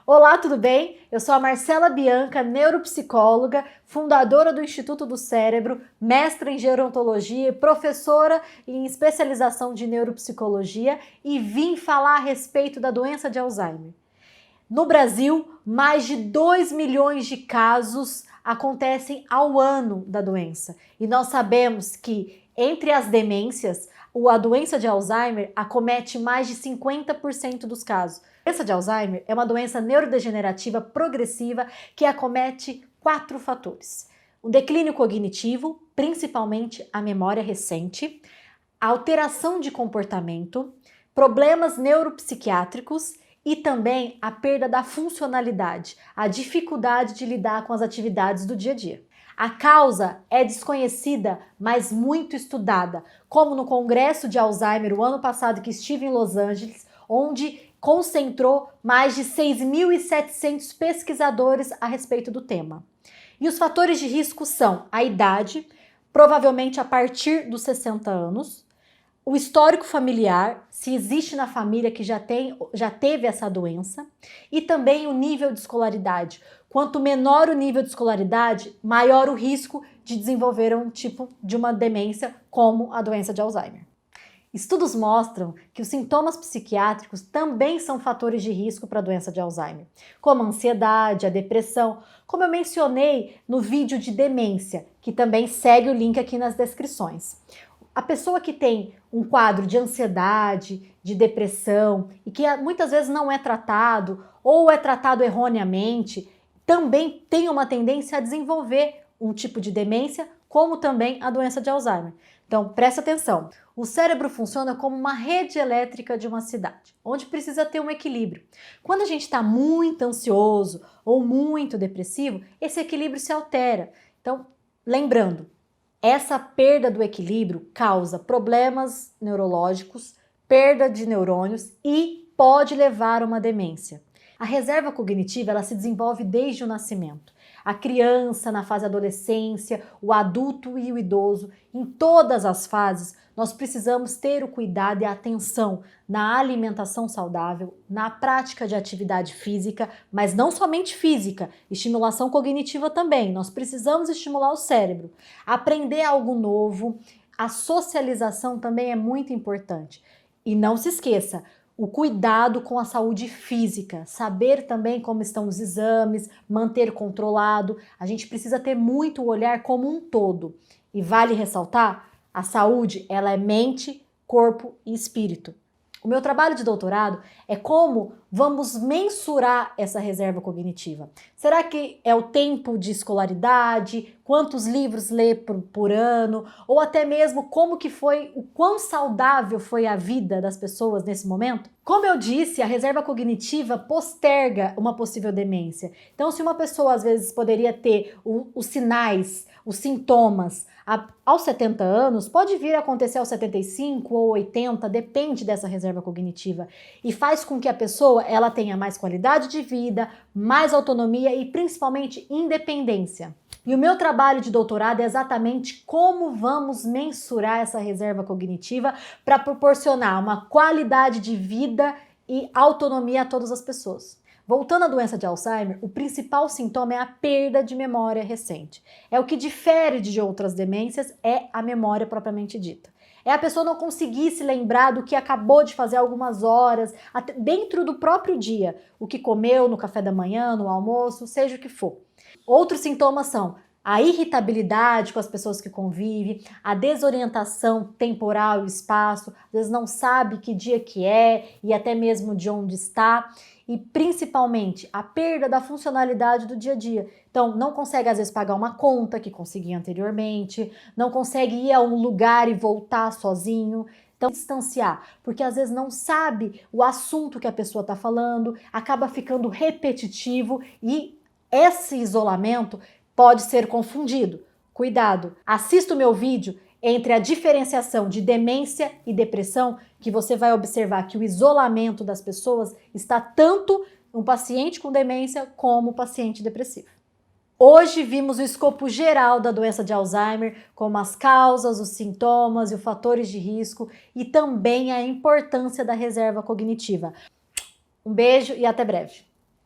Olá, tudo bem? Eu sou a Marcela Bianca, neuropsicóloga, fundadora do Instituto do Cérebro, mestra em gerontologia e professora em especialização de neuropsicologia e vim falar a respeito da doença de Alzheimer. No Brasil, mais de 2 milhões de casos acontecem ao ano da doença. E nós sabemos que entre as demências, a doença de Alzheimer acomete mais de 50% dos casos. A doença de Alzheimer é uma doença neurodegenerativa progressiva que acomete 4 fatores. O declínio cognitivo, principalmente a memória recente, a alteração de comportamento, problemas neuropsiquiátricos e também a perda da funcionalidade, a dificuldade de lidar com as atividades do dia a dia. A causa é desconhecida, mas muito estudada, como no Congresso de Alzheimer o ano passado que estive em Los Angeles, onde concentrou mais de 6.700 pesquisadores a respeito do tema. E os fatores de risco são a idade, provavelmente a partir dos 60 anos, o histórico familiar, se existe na família que já teve essa doença, e também o nível de escolaridade. Quanto menor o nível de escolaridade, maior o risco de desenvolver um tipo de uma demência como a doença de Alzheimer. Estudos mostram que os sintomas psiquiátricos também são fatores de risco para a doença de Alzheimer, como a ansiedade, a depressão, como eu mencionei no vídeo de demência, que também segue o link aqui nas descrições. A pessoa que tem um quadro de ansiedade, de depressão e que muitas vezes não é tratado ou é tratado erroneamente, também tem uma tendência a desenvolver um tipo de demência, como também a doença de Alzheimer. Então, presta atenção. O cérebro funciona como uma rede elétrica de uma cidade, onde precisa ter um equilíbrio. Quando a gente está muito ansioso ou muito depressivo, esse equilíbrio se altera. Então, lembrando, essa perda do equilíbrio causa problemas neurológicos, perda de neurônios e pode levar a uma demência. A reserva cognitiva ela se desenvolve desde o nascimento. A criança, na fase adolescência, o adulto e o idoso, em todas as fases, nós precisamos ter o cuidado e a atenção na alimentação saudável, na prática de atividade física, mas não somente física, estimulação cognitiva também. Nós precisamos estimular o cérebro, aprender algo novo, a socialização também é muito importante. E não se esqueça, o cuidado com a saúde física, saber também como estão os exames, manter controlado. A gente precisa ter muito o olhar como um todo. E vale ressaltar, a saúde ela é mente, corpo e espírito. O meu trabalho de doutorado é como vamos mensurar essa reserva cognitiva. Será que é o tempo de escolaridade, quantos livros lê por ano, ou até mesmo como que foi, o quão saudável foi a vida das pessoas nesse momento? Como eu disse, a reserva cognitiva posterga uma possível demência. Então, se uma pessoa às vezes poderia ter os sinais, os sintomas aos 70 anos, pode vir a acontecer aos 75 ou 80, depende dessa reserva cognitiva, e faz com que a pessoa ela tenha mais qualidade de vida, mais autonomia e principalmente independência. E o meu trabalho de doutorado é exatamente como vamos mensurar essa reserva cognitiva para proporcionar uma qualidade de vida e autonomia a todas as pessoas. Voltando à doença de Alzheimer, o principal sintoma é a perda de memória recente. É o que difere de outras demências, é a memória propriamente dita. É a pessoa não conseguir se lembrar do que acabou de fazer algumas horas, dentro do próprio dia, o que comeu no café da manhã, no almoço, seja o que for. Outros sintomas são a irritabilidade com as pessoas que convivem, a desorientação temporal e espaço, às vezes não sabe que dia que é e até mesmo de onde está, e principalmente a perda da funcionalidade do dia a dia. Então, não consegue às vezes pagar uma conta que conseguia anteriormente, não consegue ir a um lugar e voltar sozinho. Então, distanciar, porque às vezes não sabe o assunto que a pessoa está falando, acaba ficando repetitivo e esse isolamento pode ser confundido. Cuidado! Assista o meu vídeo entre a diferenciação de demência e depressão, que você vai observar que o isolamento das pessoas está tanto no paciente com demência como o paciente depressivo. Hoje vimos o escopo geral da doença de Alzheimer, como as causas, os sintomas e os fatores de risco e também a importância da reserva cognitiva. Um beijo e até breve!